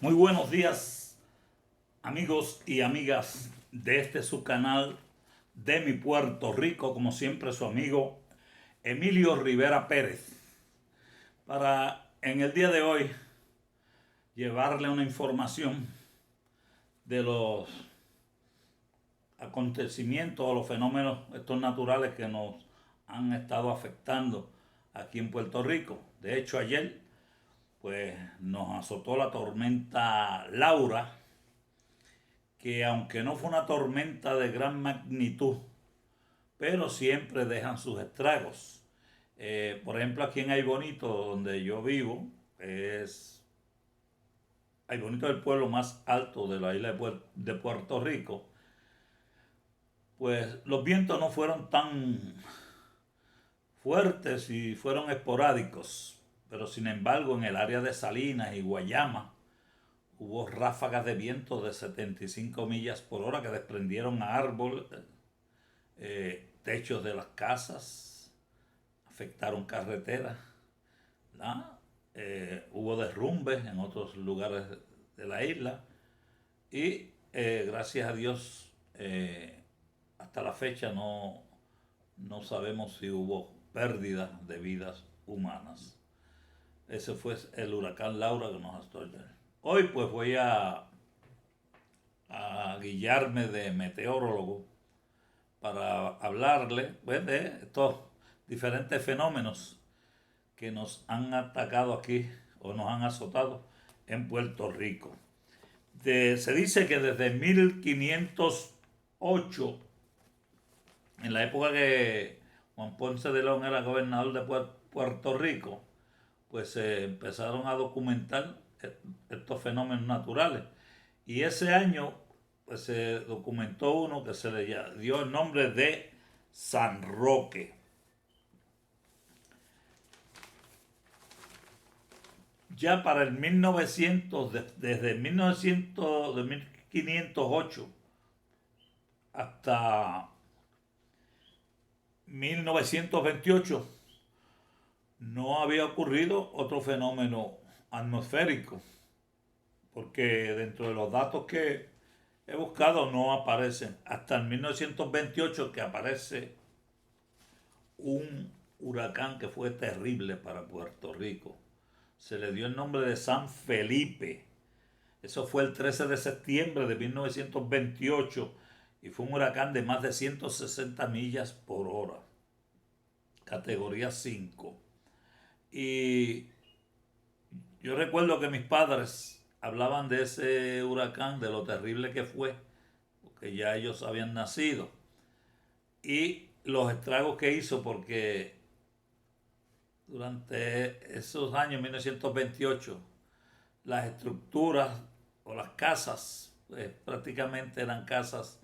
Muy buenos días, amigos y amigas de este su canal de mi Puerto Rico, como siempre su amigo Emilio Rivera Pérez, para en el día de hoy llevarle una información de los acontecimientos o los fenómenos estos naturales que nos han estado afectando aquí en Puerto Rico. De hecho, ayer pues nos azotó la tormenta Laura, que aunque no fue una tormenta de gran magnitud, pero siempre dejan sus estragos. Por ejemplo, aquí en Aybonito, donde yo vivo, es Aybonito es el pueblo más alto de la isla de Puerto Rico. Pues los vientos no fueron tan fuertes y fueron esporádicos, pero sin embargo en el área de Salinas y Guayama hubo ráfagas de viento de 75 millas por hora que desprendieron árboles, techos de las casas, afectaron carreteras, ¿verdad? Hubo derrumbes en otros lugares de la isla y gracias a Dios hasta la fecha no sabemos si hubo pérdida de vidas humanas. Ese fue el huracán Laura que nos azotó ayer. Hoy pues voy a guiarme de meteorólogo para hablarle pues, de estos diferentes fenómenos que nos han atacado aquí o nos han azotado en Puerto Rico. Se dice que desde 1508, en la época que Juan Ponce de León era gobernador de Puerto Rico, pues se empezaron a documentar estos fenómenos naturales. Y ese año pues se documentó uno que se le dio el nombre de San Roque. Ya para el 1900, desde 1900, de 1508 hasta 1928, no había ocurrido otro fenómeno atmosférico, porque dentro de los datos que he buscado no aparecen. Hasta el 1928 que aparece un huracán que fue terrible para Puerto Rico. Se le dio el nombre de San Felipe. Eso fue el 13 de septiembre de 1928 y fue un huracán de más de 160 millas por hora, categoría 5. Y yo recuerdo que mis padres hablaban de ese huracán, de lo terrible que fue, porque ya ellos habían nacido, y los estragos que hizo, porque durante esos años, 1928, las estructuras o las casas, pues, prácticamente eran casas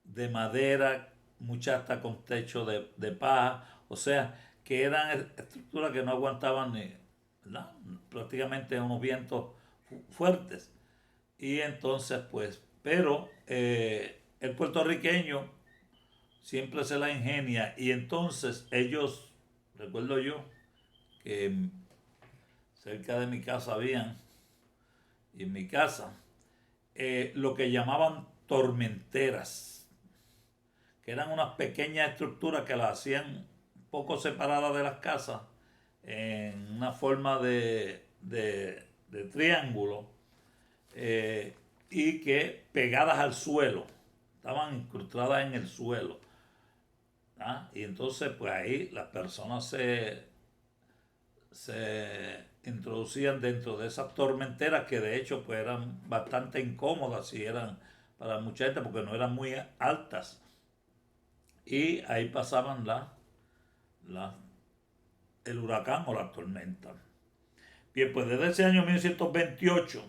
de madera, muchas hasta con techo de paja, o sea, que eran estructuras que no aguantaban ni, ¿verdad? Prácticamente unos vientos fuertes. Y entonces, pues, pero el puertorriqueño siempre se la ingenia y entonces ellos, recuerdo yo, que cerca de mi casa habían, y en mi casa, lo que llamaban tormenteras, que eran unas pequeñas estructuras que las hacían un poco separadas de las casas, en una forma de triángulo, y que pegadas al suelo, estaban incrustadas en el suelo. ¿Ah? Y entonces, pues ahí las personas se introducían dentro de esas tormenteras que de hecho pues eran bastante incómodas y eran para mucha gente porque no eran muy altas. Y ahí pasaban la, el huracán o la tormenta. Bien, pues desde ese año 1928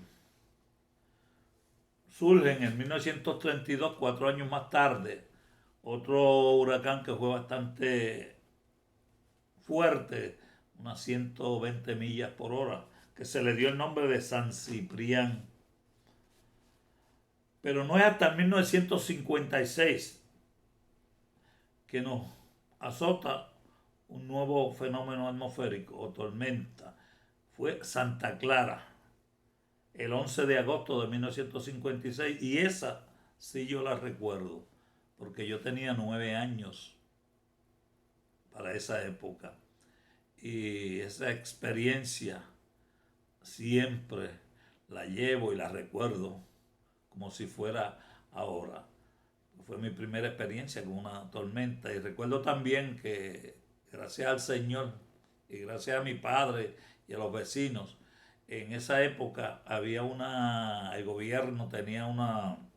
surge en el 1932, 4 años más tarde, otro huracán que fue bastante fuerte, unas 120 millas por hora, que se le dio el nombre de San Ciprián. Pero no es hasta el 1956 que nos azota un nuevo fenómeno atmosférico o tormenta. Fue Santa Clara. el 11 de agosto de 1956, y esa sí yo la recuerdo, porque yo tenía 9 años para esa época. Y esa experiencia siempre la llevo y la recuerdo como si fuera ahora. Fue mi primera experiencia con una tormenta, y recuerdo también que gracias al Señor y gracias a mi padre y a los vecinos, en esa época había el gobierno tenía un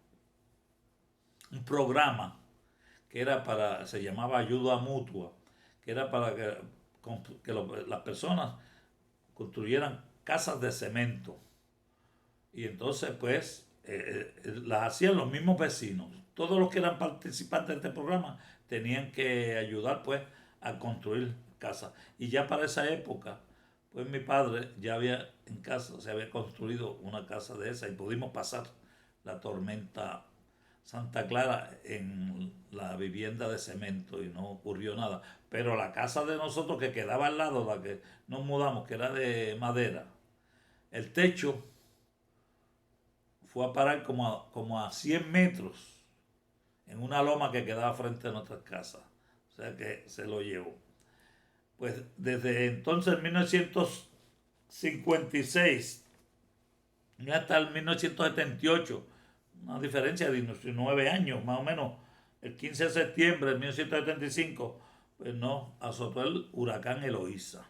programa que era se llamaba ayuda mutua, que era para que las personas construyeran casas de cemento. Y entonces, pues, las hacían los mismos vecinos. Todos los que eran participantes de este programa tenían que ayudar, pues, a construir casas. Y ya para esa época, pues mi padre ya había en casa, se había construido una casa de esa, y pudimos pasar la tormenta Santa Clara en la vivienda de cemento y no ocurrió nada. Pero la casa de nosotros que quedaba al lado, la que nos mudamos, que era de madera, el techo fue a parar como a 100 metros en una loma que quedaba frente a nuestras casas. O sea que se lo llevó. Pues desde entonces, en 1956 y hasta el 1978, una diferencia de 19 años, más o menos, el 15 de septiembre de 1975, pues no azotó el huracán Eloísa.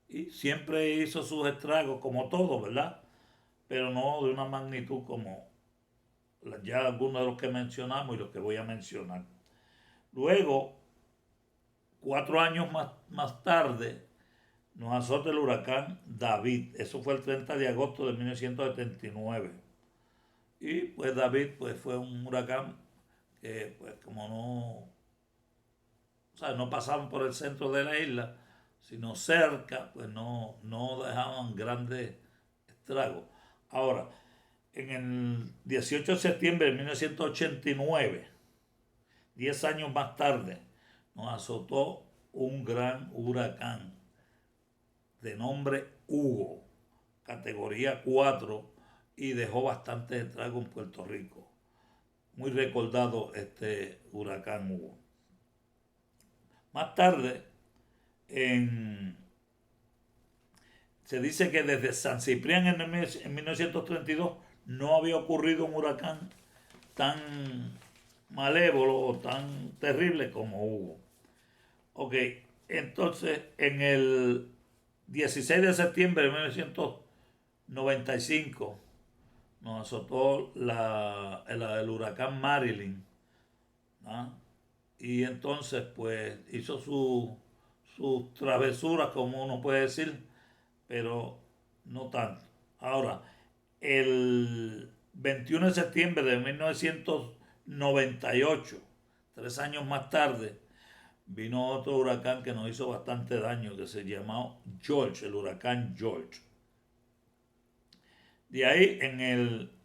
Y siempre hizo sus estragos, como todo, ¿verdad? Pero no de una magnitud como ya algunos de los que mencionamos y los que voy a mencionar. Luego, 4 años más tarde, nos azota el huracán David. Eso fue el 30 de agosto de 1979. Y pues David pues, fue un huracán que, pues, como no pasaban por el centro de la isla, sino cerca, pues no dejaban grandes estragos. Ahora, en el 18 de septiembre de 1989, 10 años más tarde, nos azotó un gran huracán de nombre Hugo, categoría 4, y dejó bastante estrago en Puerto Rico. Muy recordado este huracán Hugo. Más tarde, se dice que desde San Ciprián en 1932 no había ocurrido un huracán tan malévolo o tan terrible como Hugo. Ok, entonces en el 16 de septiembre de 1995 nos azotó el huracán Marilyn, ¿no? Y entonces pues hizo sus travesuras, como uno puede decir, pero no tanto. Ahora, el 21 de septiembre de 1998, 3 años más tarde, vino otro huracán que nos hizo bastante daño, que se llamó George, el huracán George. De ahí,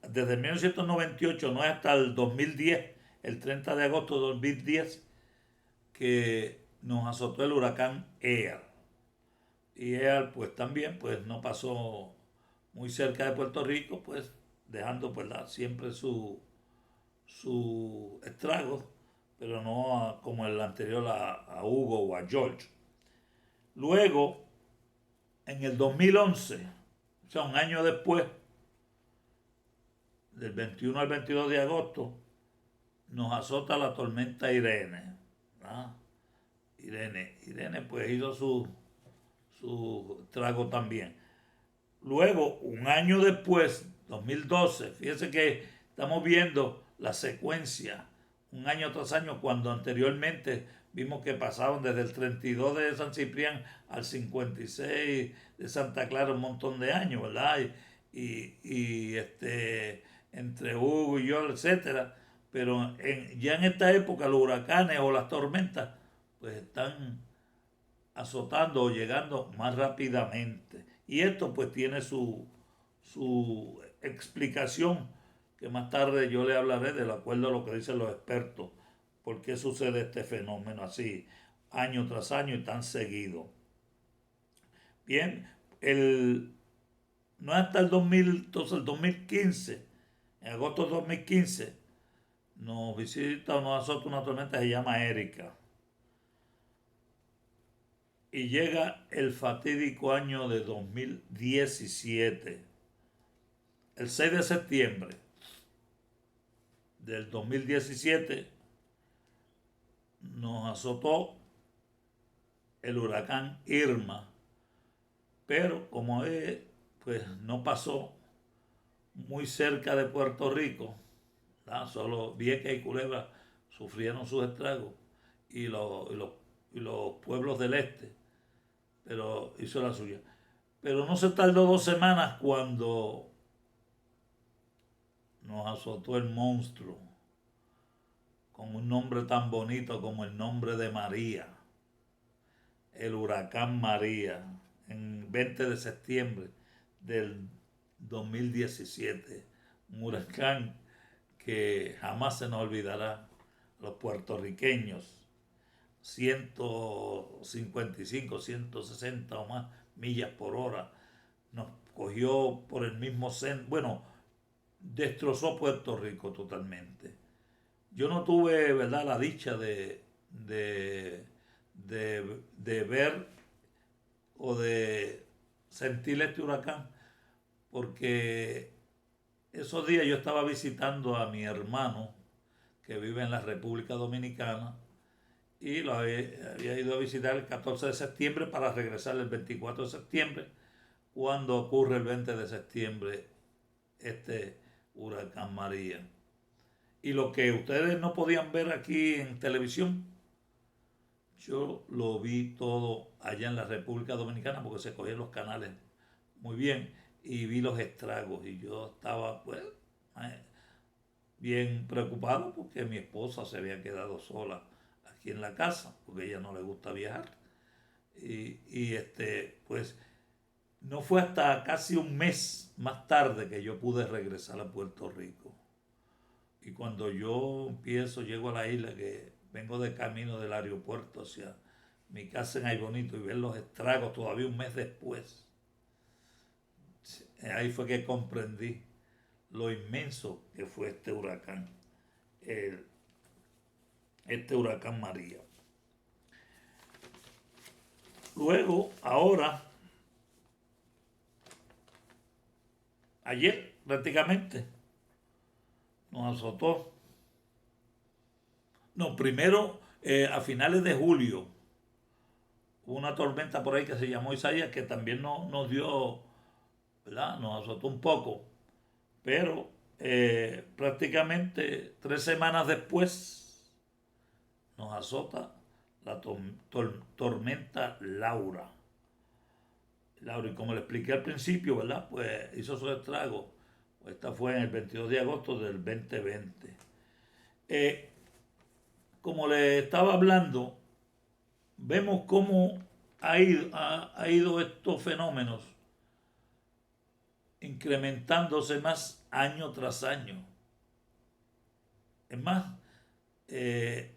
desde 1998, no es hasta el 2010, el 30 de agosto de 2010, que nos azotó el huracán Ian. Y Ian, pues también, pues no pasó muy cerca de Puerto Rico, pues dejando pues siempre su estrago, pero no como el anterior a Hugo o a George. Luego, en el 2011, o sea, un año después, del 21 al 22 de agosto, nos azota la tormenta Irene. ¿No? Irene pues hizo su trago también. Luego, un año después, 2012, fíjense que estamos viendo la secuencia, un año tras año, cuando anteriormente vimos que pasaban desde el 32 de San Ciprián al 56 de Santa Clara, un montón de años, ¿verdad? Y entre Hugo y yo, etcétera. Pero ya en esta época los huracanes o las tormentas pues están azotando o llegando más rápidamente. Y esto pues tiene su explicación, que más tarde yo le hablaré de acuerdo a lo que dicen los expertos, por qué sucede este fenómeno así, año tras año y tan seguido. Bien, no es hasta el 2000, entonces el 2015, en agosto de 2015, nos visita o nos azota una tormenta que se llama Erika. Y llega el fatídico año de 2017. El 6 de septiembre del 2017 nos azotó el huracán Irma, pero como pues no pasó muy cerca de Puerto Rico, ¿verdad? Solo Vieques y Culebra sufrieron sus estragos y los pueblos del este, pero hizo la suya. Pero no se tardó 2 semanas cuando nos azotó el monstruo, con un nombre tan bonito como el nombre de María, el huracán María, en 20 de septiembre del 2017. Un huracán que jamás se nos olvidará a los puertorriqueños. 155, 160 o más millas por hora. Nos cogió por el mismo centro. Bueno, destrozó Puerto Rico totalmente. Yo no tuve, ¿verdad?, la dicha de ver o de sentir este huracán, porque esos días yo estaba visitando a mi hermano que vive en la República Dominicana y lo había ido a visitar el 14 de septiembre para regresar el 24 de septiembre, cuando ocurre el 20 de septiembre este huracán María. Y lo que ustedes no podían ver aquí en televisión, yo lo vi todo allá en la República Dominicana porque se cogían los canales muy bien y vi los estragos y yo estaba pues bien preocupado porque mi esposa se había quedado sola aquí en la casa porque a ella no le gusta viajar pues no fue hasta casi un mes más tarde que yo pude regresar a Puerto Rico. Y cuando yo llego a la isla, que vengo de camino del aeropuerto hacia mi casa en Aybonito y ver los estragos todavía un mes después, ahí fue que comprendí lo inmenso que fue el- este huracán María. Luego, ahora, ayer prácticamente, nos azotó. No, primero, a finales de julio, hubo una tormenta por ahí que se llamó Isaías, que también nos dio, ¿verdad? Nos azotó un poco, pero prácticamente 3 semanas después nos azota la tormenta Laura. Laura, y como le expliqué al principio, ¿verdad? Pues hizo su estrago. Pues esta fue en el 22 de agosto del 2020. Eh, como le estaba hablando, vemos cómo ha ido estos fenómenos incrementándose más año tras año. Es más, eh,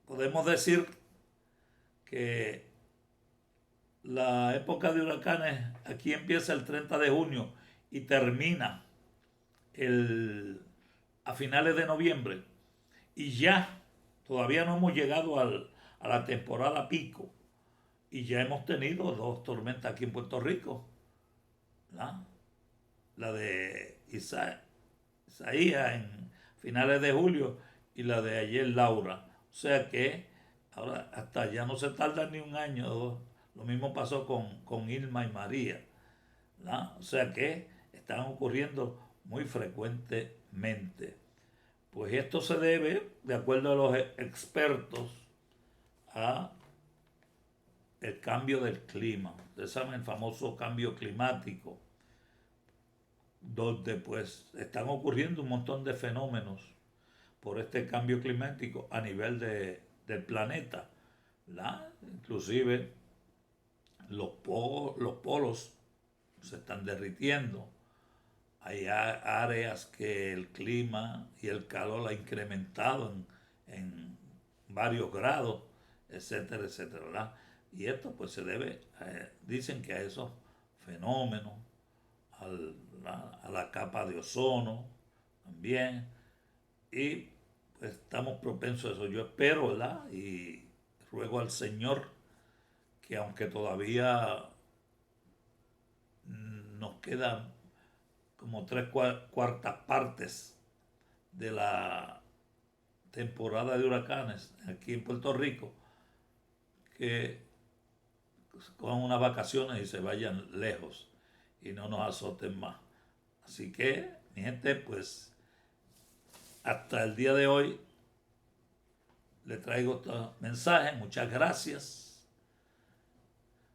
podemos decir que la época de huracanes aquí empieza el 30 de junio y termina el, a finales de noviembre. Y ya todavía no hemos llegado a la temporada pico. Y ya hemos tenido 2 tormentas aquí en Puerto Rico. ¿La? La de Isaías en finales de julio y la de ayer Laura. O sea que ahora hasta ya no se tarda ni un año o dos. Lo mismo pasó con Irma y María. ¿La? O sea que están ocurriendo muy frecuentemente. Pues esto se debe, de acuerdo a los expertos, a el cambio del clima. Ustedes saben el famoso cambio climático, donde pues están ocurriendo un montón de fenómenos por este cambio climático a nivel del planeta. Inclusive los polos se están derritiendo. Hay áreas que el clima y el calor ha incrementado en varios grados, etcétera, etcétera, ¿verdad? Y esto pues se debe, dicen que a esos fenómenos, a la capa de ozono también. Y pues, estamos propensos a eso. Yo espero, ¿verdad? Y ruego al Señor que aunque todavía nos quedan como tres cuartas partes de la temporada de huracanes aquí en Puerto Rico, que cojan unas vacaciones y se vayan lejos y no nos azoten más. Así que, mi gente, pues hasta el día de hoy le traigo este mensaje. Muchas gracias.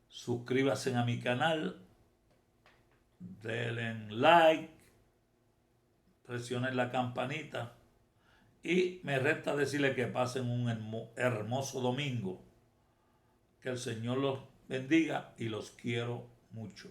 Suscríbanse a mi canal, denle like, presionen la campanita y me resta decirles que pasen un hermoso domingo. Que el Señor los bendiga y los quiero mucho.